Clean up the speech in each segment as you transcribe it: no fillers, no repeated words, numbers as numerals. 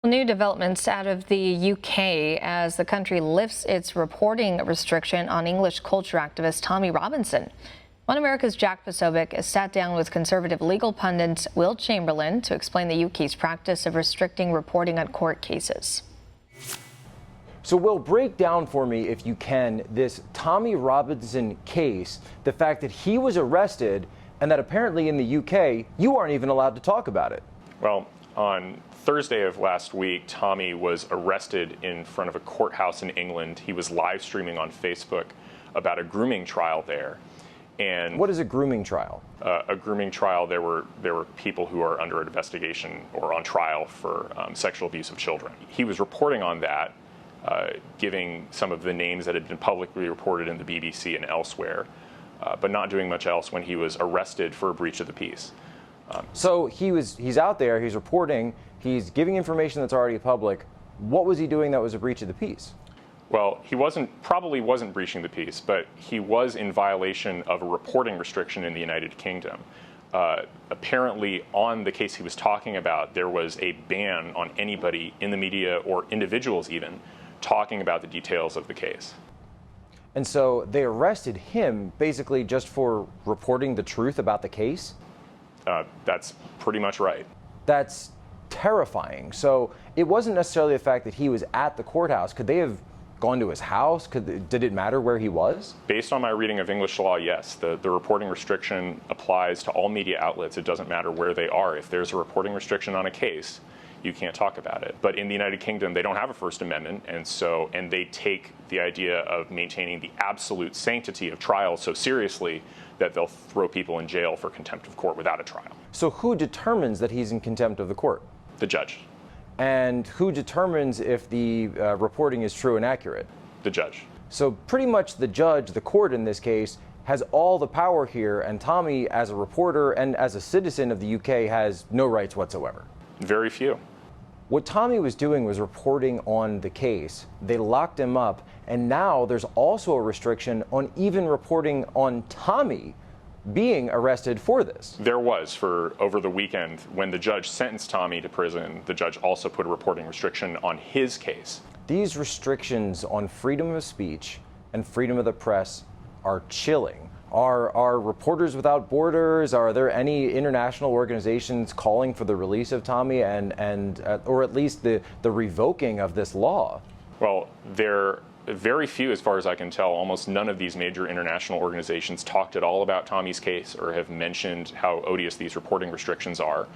New developments out of the UK as the country lifts its reporting restriction on English culture activist Tommy Robinson. One America's Jack Posobiec has sat down with conservative legal pundit Will Chamberlin to explain the UK's practice of restricting reporting on court cases. So Will, break down for me, if you can, this Tommy Robinson case, the fact that he was arrested and that apparently in the UK, you aren't even allowed to talk about it. Well, on Thursday of last week, Tommy was arrested in front of a courthouse in England. He was live streaming on Facebook about a grooming trial there. And what is a grooming trial? A grooming trial, there were people who are under investigation or on trial for sexual abuse of children. He was reporting on that, giving some of the names that had been publicly reported in the BBC and elsewhere, but not doing much else when he was arrested for a breach of the peace. So he's out there, he's reporting, he's giving information that's already public. What was he doing that was a breach of the peace? Well, he probably wasn't breaching the peace, but he was in violation of a reporting restriction in the United Kingdom. Apparently, on the case he was talking about, there was a ban on anybody in the media or individuals even talking about the details of the case. And so they arrested him basically just for reporting the truth about the case? That's pretty much right. That's terrifying. So it wasn't necessarily the fact that he was at the courthouse. Could they have gone to his house? Did it matter where he was? Based on my reading of English law, yes. The reporting restriction applies to all media outlets. It doesn't matter where they are. If there's a reporting restriction on a case, you can't talk about it. But in the United Kingdom, they don't have a First Amendment, and they take the idea of maintaining the absolute sanctity of trials so seriously that they'll throw people in jail for contempt of court without a trial. So who determines that he's in contempt of the court? The judge. And who determines if the reporting is true and accurate? The judge. So pretty much the judge, the court in this case, has all the power here, and Tommy, as a reporter and as a citizen of the UK, has no rights whatsoever. Very few. What Tommy was doing was reporting on the case. They locked him up, and now there's also a restriction on even reporting on Tommy being arrested for this. There was for over the weekend. When the judge sentenced Tommy to prison, the judge also put a reporting restriction on his case. These restrictions on freedom of speech and freedom of the press are chilling. Are Reporters Without Borders, are there any international organizations calling for the release of Tommy or at least the revoking of this law? Well, there very few, as far as I can tell. Almost none of these major international organizations talked at all about Tommy's case or have mentioned how odious these reporting restrictions are.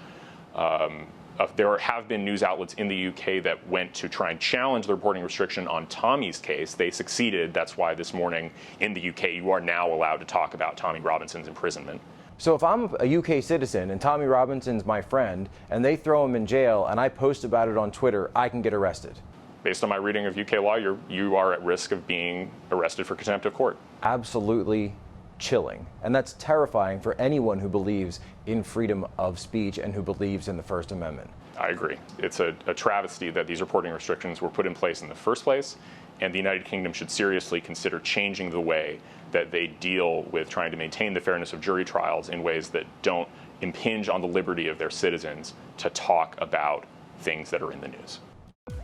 There have been news outlets in the UK that went to try and challenge the reporting restriction on Tommy's case. They succeeded. That's why this morning in the UK you are now allowed to talk about Tommy Robinson's imprisonment. So if I'm a UK citizen and Tommy Robinson's my friend and they throw him in jail and I post about it on Twitter, I can get arrested? Based on my reading of UK law, you are at risk of being arrested for contempt of court. Absolutely chilling. And that's terrifying for anyone who believes in freedom of speech and who believes in the First Amendment. I agree. It's a travesty that these reporting restrictions were put in place in the first place, and the United Kingdom should seriously consider changing the way that they deal with trying to maintain the fairness of jury trials in ways that don't impinge on the liberty of their citizens to talk about things that are in the news.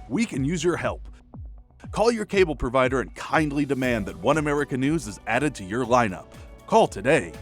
We can use your help. Call your cable provider and kindly demand that One America News is added to your lineup. Call today.